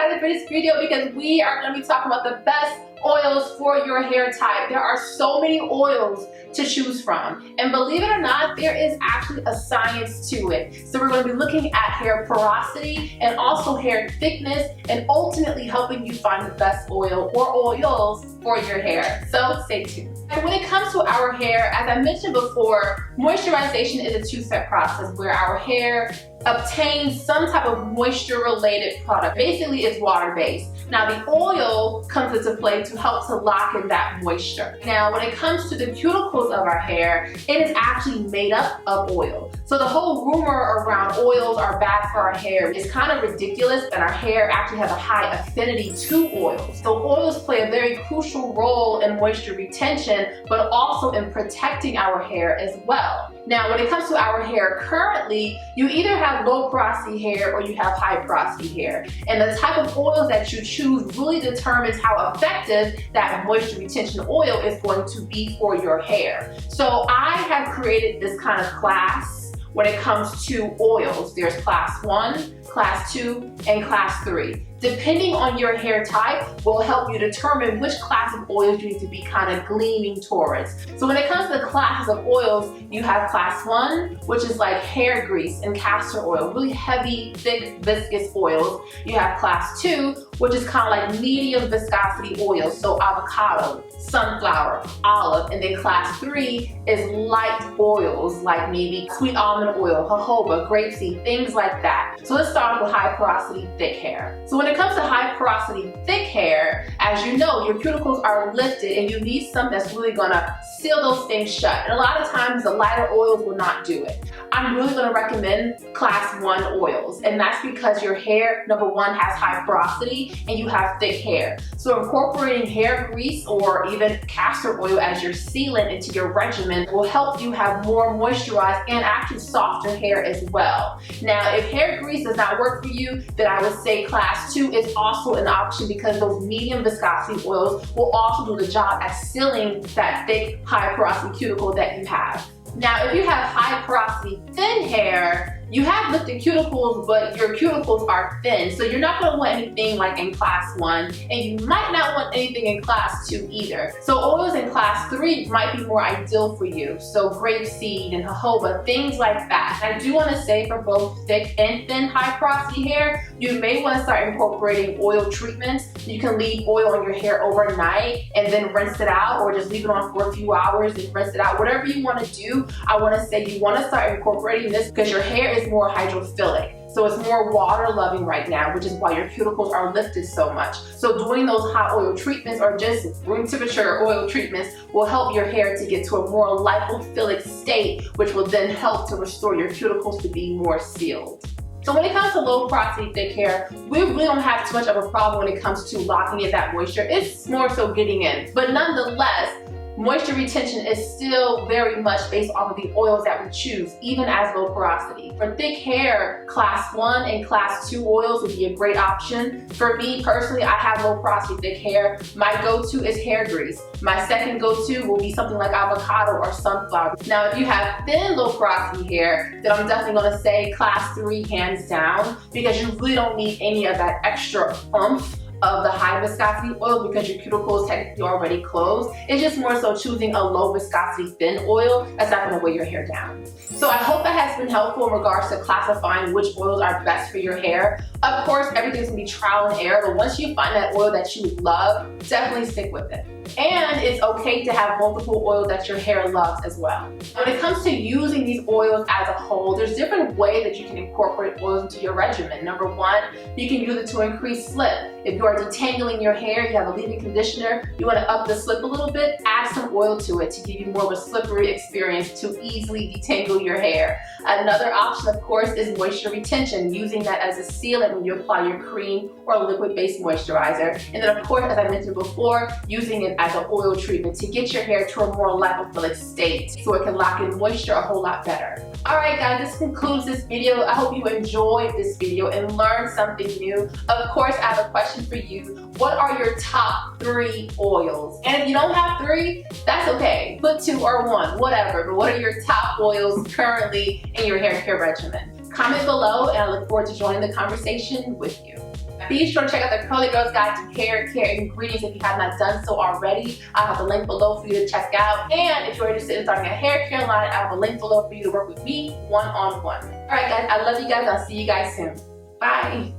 excited for this video because we are going to be talking about the best oils for your hair type. There are so many oils to choose from, and believe it or not, there is actually a science to it. So we're going to be looking at hair porosity and also hair thickness, and ultimately helping you find the best oil or oils for your hair. So stay tuned. And when it comes to our hair, as I mentioned before, moisturization is a two-step process where our hair obtains some type of moisture related product. Basically it's water based. Now the oil comes into play to help to lock in that moisture. Now when it comes to the cuticles of our hair, it is actually made up of oil. So the whole rumor around oils are bad for our hair is kind of ridiculous, and our hair actually has a high affinity to oils. So oils play a very crucial role in moisture retention, but also in protecting our hair as well. Now when it comes to our hair currently, you either have low porosity hair or you have high porosity hair. And the type of oils that you choose really determines how effective that moisture retention oil is going to be for your hair. So I have created this kind of class when it comes to oils. There's class 1, class 2, and class 3. Depending on your hair type will help you determine which class of oils you need to be kind of gleaning towards. So when it comes to the classes of oils, you have class 1, which is like hair grease and castor oil, really heavy, thick, viscous oils. You have class 2, which is kind of like medium viscosity oils, so avocado, sunflower, olive, and then class 3 is light oils like maybe sweet almond oil, jojoba, grapeseed, things like that. So let's start with high porosity thick hair. So when it comes to high porosity thick hair, as you know, your cuticles are lifted and you need something that's really gonna seal those things shut. And a lot of times the lighter oils will not do it. I'm really gonna recommend class 1 oils, and that's because your hair, number 1, has high porosity and you have thick hair. So incorporating hair grease or even castor oil as your sealant into your regimen will help you have more moisturized and actually softer hair as well. Now, if hair grease does not work for you, then I would say class 2 is also an option, because those medium viscosity oils will also do the job at sealing that thick, high porosity cuticle that you have. Now, if you have high porosity thin hair, you have lifted cuticles, but your cuticles are thin. So you're not gonna want anything like in class 1, and you might not want anything in class 2 either. So oils in class 3 might be more ideal for you. So grapeseed and jojoba, things like that. I do wanna say for both thick and thin high porosity hair, you may wanna start incorporating oil treatments. You can leave oil on your hair overnight and then rinse it out, or just leave it on for a few hours and rinse it out. Whatever you wanna do, I wanna say you wanna start incorporating this because your hair is more hydrophilic. So it's more water loving right now, which is why your cuticles are lifted so much. So doing those hot oil treatments or just room temperature oil treatments will help your hair to get to a more lipophilic state, which will then help to restore your cuticles to be more sealed. So when it comes to low porosity thick hair, we really don't have too much of a problem when it comes to locking in that moisture. It's more so getting in. But nonetheless, moisture retention is still very much based off of the oils that we choose, even as low porosity. For thick hair, class 1 and class 2 oils would be a great option. For me personally, I have low porosity thick hair. My go-to is hair grease. My second go-to will be something like avocado or sunflower. Now, if you have thin low porosity hair, then I'm definitely gonna say class 3 hands down, because you really don't need any of that extra oomph of the high viscosity oil because your cuticle is technically already closed. It's just more so choosing a low viscosity thin oil that's not going to weigh your hair down. So I hope that has been helpful in regards to classifying which oils are best for your hair. Of course, everything's going to be trial and error, but once you find that oil that you love, definitely stick with it. And it's okay to have multiple oils that your hair loves as well. When it comes to using these oils as a whole, there's different ways that you can incorporate oils into your regimen. Number 1, you can use it to increase slip. If you are detangling your hair, you have a leave-in conditioner, you want to up the slip a little bit, add some oil to it to give you more of a slippery experience to easily detangle your hair. Another option, of course, is moisture retention, using that as a sealant when you apply your cream or liquid-based moisturizer. And then, of course, as I mentioned before, using it as an oil treatment to get your hair to a more lipophilic state so it can lock in moisture a whole lot better. Alright guys, this concludes this video. I hope you enjoyed this video and learned something new. Of course, I have a question for you. What are your top 3 oils? And if you don't have 3, that's okay. Put 2 or 1, whatever. But what are your top oils currently in your hair care regimen? Comment below, and I look forward to joining the conversation with you. Be sure to check out the Curly Girls Guide to Hair Care Ingredients if you have not done so already. I'll have a link below for you to check out. And if you're interested in starting a hair care line, I have a link below for you to work with me one-on-one. Alright guys, I love you guys. I'll see you guys soon. Bye.